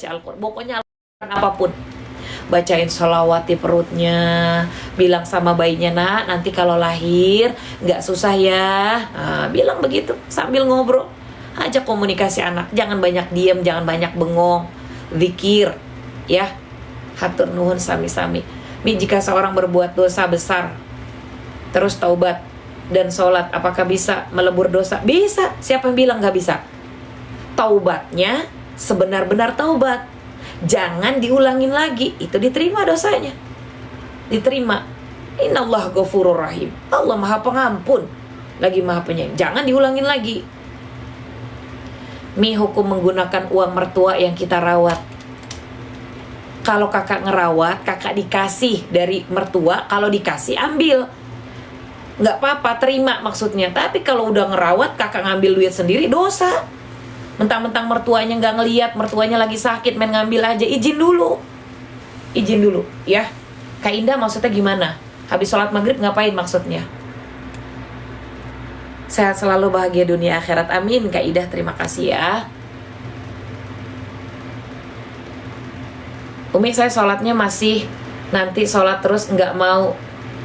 Al-Quran, pokoknya Al-Quran apapun, bacain sholawat di perutnya, bilang sama bayinya, nak nanti kalau lahir nggak susah ya. Bilang begitu sambil ngobrol, ajak komunikasi anak, jangan banyak diem, jangan banyak bengong, zikir ya, hatur nuhun sami-sami. Jika seorang berbuat dosa besar terus taubat dan sholat, apakah bisa melebur dosa? Bisa. Siapa yang bilang nggak bisa? Taubatnya sebenar-benar taubat, jangan diulangin lagi, itu diterima dosanya, diterima. Innallah ghafurur rahim, Allah maha pengampun lagi maha penyayang, jangan diulangin lagi. Hukum menggunakan uang mertua yang kita rawat. Kalau kakak ngerawat, kakak dikasih dari mertua, kalau dikasih ambil, nggak apa-apa, terima maksudnya. Tapi kalau udah ngerawat kakak ngambil duit sendiri, dosa. Mentang-mentang mertuanya nggak ngeliat, mertuanya lagi sakit, main ngambil aja. Izin dulu ya. Kak Indah maksudnya gimana? Habis sholat maghrib ngapain maksudnya? Sehat selalu, bahagia dunia akhirat, amin. Kak Indah, terima kasih ya. Umi, saya sholatnya masih nanti sholat terus, nggak mau,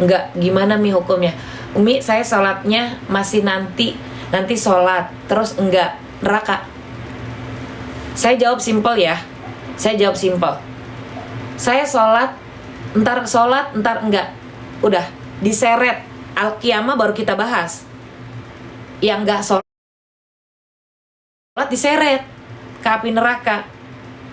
nggak, gimana hukumnya? Umi, saya sholatnya masih nanti sholat terus, enggak, neraka. Saya jawab simpel ya. Saya sholat, entar enggak. Udah, diseret. Al-Qiyamah baru kita bahas. Yang enggak sholat diseret ke api neraka.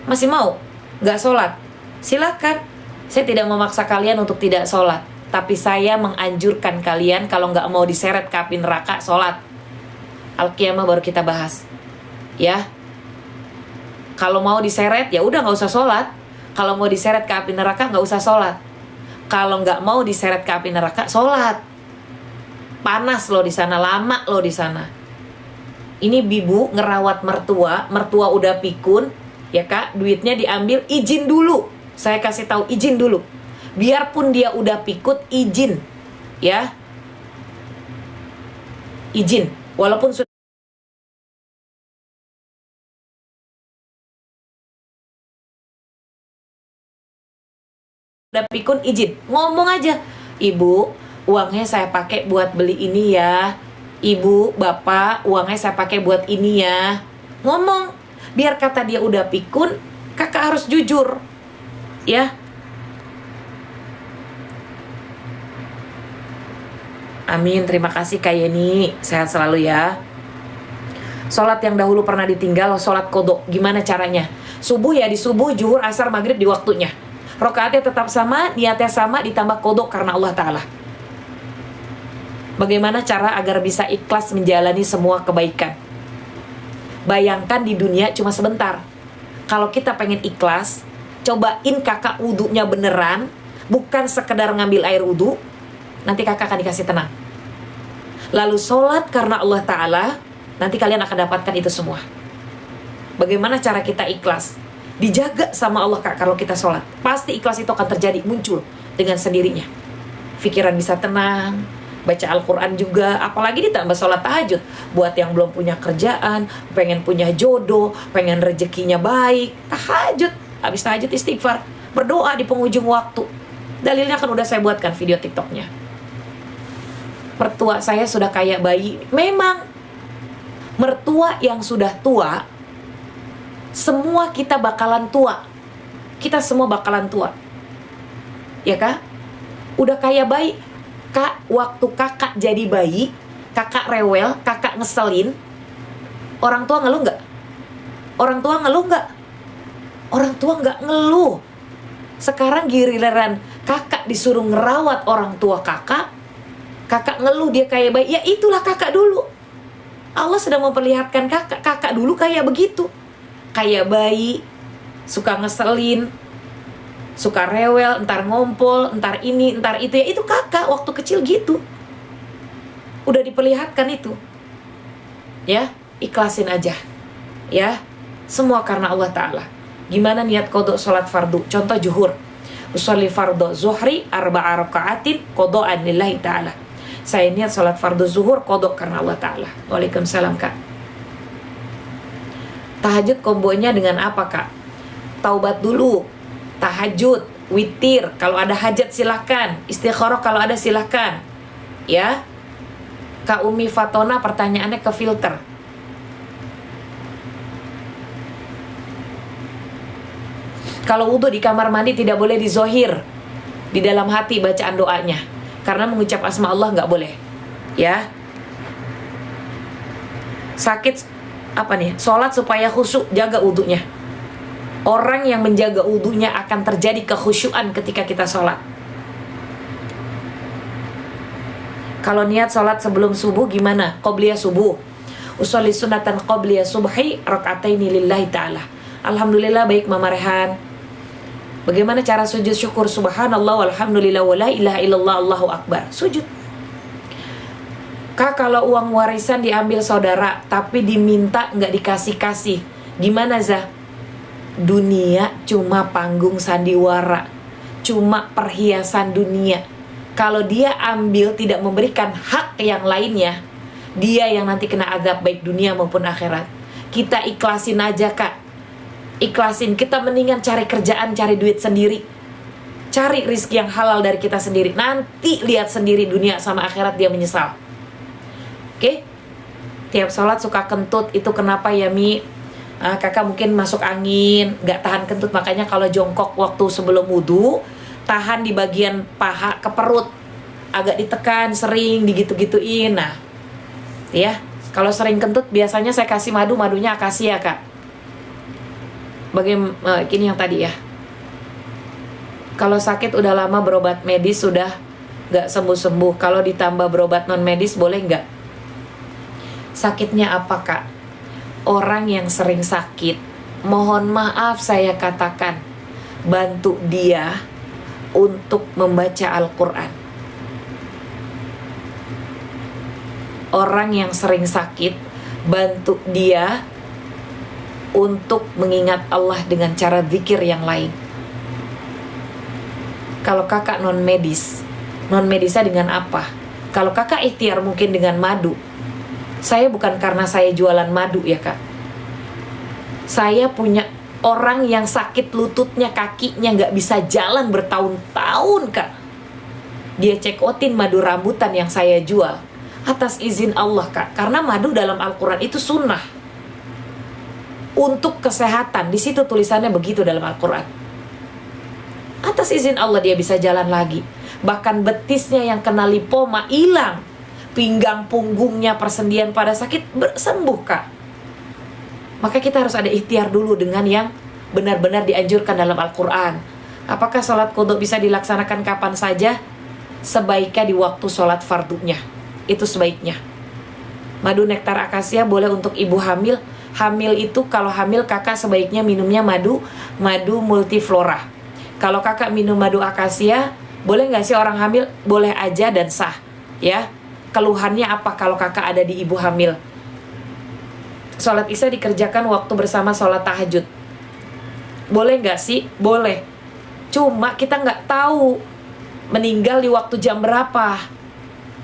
Masih mau? Enggak sholat? Silakan. Saya tidak memaksa kalian untuk tidak sholat, tapi saya menganjurkan kalian kalau enggak mau diseret ke api neraka, sholat. Al-Qiyamah baru kita bahas. Ya. Kalau mau diseret ya udah nggak usah sholat. Kalau mau diseret ke api neraka nggak usah sholat. Kalau nggak mau diseret ke api neraka, sholat. Panas loh di sana, lama loh di sana. Ini bibu ngerawat mertua udah pikun, ya kak, duitnya diambil, izin dulu. Saya kasih tahu, izin dulu. Biarpun dia udah pikut, izin, ya, izin. Walaupun sudah pikun, izin, ngomong aja, ibu, uangnya saya pakai buat beli ini ya, ibu, bapak, uangnya saya pakai buat ini ya. Ngomong, biar kata dia udah pikun, kakak harus jujur, ya. Amin, terima kasih Kak Yeni, sehat selalu ya. Sholat yang dahulu pernah ditinggal, sholat kodok, gimana caranya? Subuh ya di subuh, zuhur, asar, maghrib di waktunya. Rokaatnya tetap sama, niatnya sama, ditambah kodok karena Allah Ta'ala. Bagaimana cara agar bisa ikhlas menjalani semua kebaikan? Bayangkan di dunia cuma sebentar. Kalau kita pengen ikhlas, cobain kakak wudunya beneran, bukan sekedar ngambil air wudu, nanti kakak akan dikasih tenang. Lalu sholat karena Allah Ta'ala, nanti kalian akan dapatkan itu semua. Bagaimana cara kita ikhlas? Dijaga sama Allah kak, kalau kita sholat pasti ikhlas itu akan terjadi, muncul dengan sendirinya. Pikiran bisa tenang, baca Al-Quran juga, apalagi ditambah sholat tahajud. Buat yang belum punya kerjaan, pengen punya jodoh, pengen rezekinya baik, tahajud. Habis tahajud istighfar, berdoa di penghujung waktu. Dalilnya kan udah saya buatkan video TikToknya. Mertua saya sudah kayak bayi. Memang mertua yang sudah tua, semua kita bakalan tua. Kita semua bakalan tua. Ya kak? Udah kayak bayi. Kak, waktu kakak jadi bayi, kakak rewel, kakak ngeselin, orang tua ngeluh nggak? Orang tua ngeluh nggak? Orang tua nggak ngeluh. Sekarang giliran kakak disuruh ngerawat orang tua kakak, kakak ngeluh dia kayak bayi. Ya itulah kakak dulu. Allah sedang memperlihatkan kakak dulu kayak begitu. Kayak bayi, suka ngeselin, suka rewel, entar ngompol, entar ini, entar itu. Ya itu kakak waktu kecil gitu. Udah diperlihatkan itu. Ya, ikhlasin aja. Ya, semua karena Allah Ta'ala. Gimana niat kodok sholat fardu? Contoh zuhur. Usolli fardu zuhri arba'a raka'atin kodokan lillahi ta'ala. Saya niat sholat fardu zuhur kodok karena Allah Ta'ala. Waalaikumsalam kak. Tahajud kombonya dengan apa kak? taubat dulu, tahajud, witir, kalau ada hajat silakan, istikharah kalau ada silakan. Ya. Kak Umi Fatona pertanyaannya ke filter. Kalau wudhu di kamar mandi tidak boleh dizohir di dalam hati bacaan doanya, karena mengucap asma Allah nggak boleh. Ya. Sakit apa nih? Sholat supaya khusyuk, jaga wudhunya. Orang yang menjaga wudhunya akan terjadi kekhusyuan ketika kita sholat. Kalau niat sholat sebelum subuh gimana? Qobliyah subuh. Usolli sunatan qobliyah subhi raka'ataini lillahi ta'ala. Alhamdulillah, baik Mama Rehan. Bagaimana cara sujud syukur? Subhanallah walhamdulillah wa la ilaha illallah Allahu akbar. Sujud. Kak, kalau uang warisan diambil saudara tapi diminta nggak dikasih-kasih, gimana Zah? Dunia cuma panggung sandiwara, cuma perhiasan dunia. Kalau dia ambil tidak memberikan hak yang lainnya, dia yang nanti kena azab baik dunia maupun akhirat. Kita ikhlasin aja Kak, ikhlasin. Kita mendingan cari kerjaan, cari duit sendiri, cari rizki yang halal dari kita sendiri. Nanti lihat sendiri dunia sama akhirat dia menyesal. Oke? Tiap sholat suka kentut, itu kenapa ya Mi? Kakak mungkin masuk angin, gak tahan kentut, makanya kalau jongkok waktu sebelum wudhu, tahan di bagian paha ke perut, agak ditekan, sering digitu-gituin. Nah, ya, kalau sering kentut biasanya saya kasih madu, madunya akasia Kak. Bagaimana gini yang tadi ya. Kalau sakit udah lama berobat medis sudah gak sembuh-sembuh, kalau ditambah berobat non medis boleh nggak? Sakitnya apa Kak? Orang yang sering sakit, mohon maaf saya katakan, bantu dia untuk membaca Al-Quran. Orang yang sering sakit, bantu dia untuk mengingat Allah dengan cara zikir yang lain. Kalau kakak non medisnya dengan apa? Kalau kakak ikhtiar mungkin dengan madu. Saya bukan karena saya jualan madu ya Kak. Saya punya orang yang sakit lututnya, kakinya gak bisa jalan bertahun-tahun Kak. Dia cekotin madu rambutan yang saya jual atas izin Allah Kak. Karena madu dalam Al-Quran itu sunnah untuk kesehatan. Di situ tulisannya begitu dalam Al-Quran. Atas izin Allah dia bisa jalan lagi. Bahkan betisnya yang kena lipoma hilang, pinggang punggungnya persendian pada sakit sembuh Kak. Maka kita harus ada ikhtiar dulu dengan yang benar-benar dianjurkan dalam Al-Quran. Apakah sholat qudhu bisa dilaksanakan kapan saja? Sebaiknya di waktu sholat fardunya, itu sebaiknya. Madu nektar akasia boleh untuk ibu hamil. Hamil itu kalau hamil kakak sebaiknya minumnya madu multiflora. Kalau kakak minum madu akasia, boleh nggak sih orang hamil? Boleh aja dan sah ya. Keluhannya apa kalau kakak ada di ibu hamil? Sholat isya dikerjakan waktu bersama sholat tahajud. Boleh nggak sih? Boleh. Cuma kita nggak tahu meninggal di waktu jam berapa.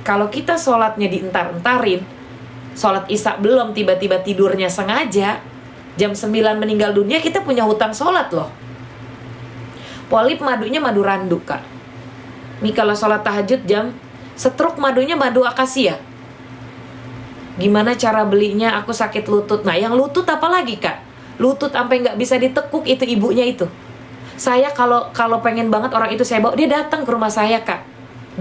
Kalau kita sholatnya dientar-entarin, sholat isya belum, tiba-tiba tidurnya sengaja, jam 9 meninggal dunia, kita punya hutang sholat loh. Polip madunya madu randu Kak. Nih kalau sholat tahajud jam stroke madunya madu akasia. Gimana cara belinya? Aku sakit lutut. Nah yang lutut apa lagi Kak? Lutut sampai nggak bisa ditekuk, itu ibunya itu. Saya kalau pengen banget orang itu saya bawa, dia datang ke rumah saya Kak.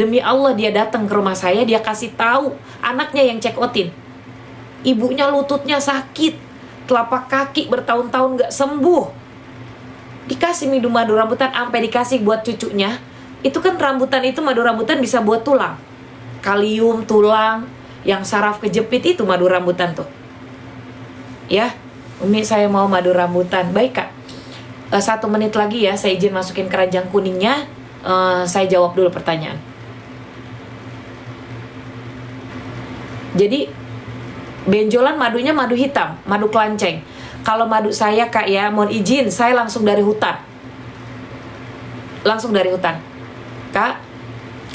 Demi Allah dia datang ke rumah saya, dia kasih tahu anaknya yang check outin. Ibunya lututnya sakit, telapak kaki bertahun-tahun nggak sembuh. Dikasih minum madu rambutan, sampai dikasih buat cucunya. Itu kan rambutan itu, madu rambutan bisa buat tulang, kalium tulang, yang saraf kejepit itu madu rambutan tuh. Ya, Umi saya mau madu rambutan. Baik Kak, 1 menit lagi ya, saya izin masukin keranjang kuningnya. Saya jawab dulu pertanyaan. Jadi benjolan madunya madu hitam, madu kelanceng. Kalau madu saya Kak ya, mohon izin, saya langsung dari hutan. Langsung dari hutan. Kak,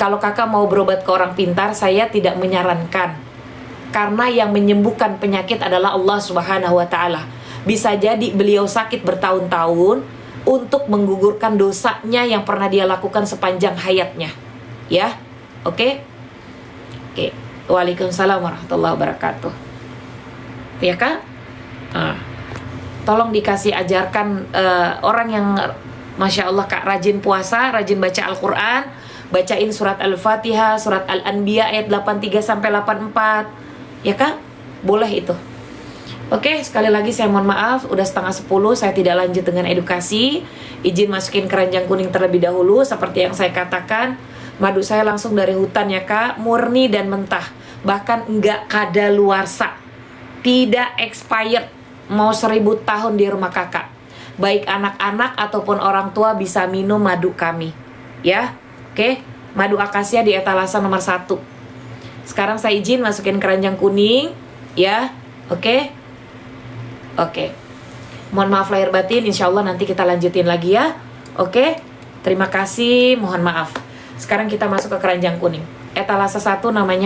kalau kakak mau berobat ke orang pintar, saya tidak menyarankan. Karena yang menyembuhkan penyakit adalah Allah Subhanahu wa Ta'ala. Bisa jadi beliau sakit bertahun-tahun, untuk menggugurkan dosanya yang pernah dia lakukan sepanjang hayatnya. Ya, oke? Oke. Waalaikumsalam warahmatullahi wabarakatuh. Ya Kak? Tolong dikasih ajarkan orang yang Masya Allah Kak, rajin puasa, rajin baca Al-Quran, bacain surat Al-Fatihah, surat Al-Anbiya ayat 83 sampai 84. Ya Kak? Boleh itu. Oke, sekali lagi saya mohon maaf, udah 9:30, saya tidak lanjut dengan edukasi. Izin masukin keranjang kuning terlebih dahulu. Seperti yang saya katakan, madu saya langsung dari hutan ya Kak, murni dan mentah. Bahkan enggak kadaluarsa, tidak expired, mau 1000 tahun di rumah kakak. Baik anak-anak ataupun orang tua bisa minum madu kami. Ya, oke, madu akasia di etalase nomor 1. Sekarang saya izin masukin keranjang kuning. Ya, oke. Oke, mohon maaf lahir batin, insya Allah nanti kita lanjutin lagi ya. Oke, terima kasih, mohon maaf. Sekarang kita masuk ke keranjang kuning. Etalase 1 namanya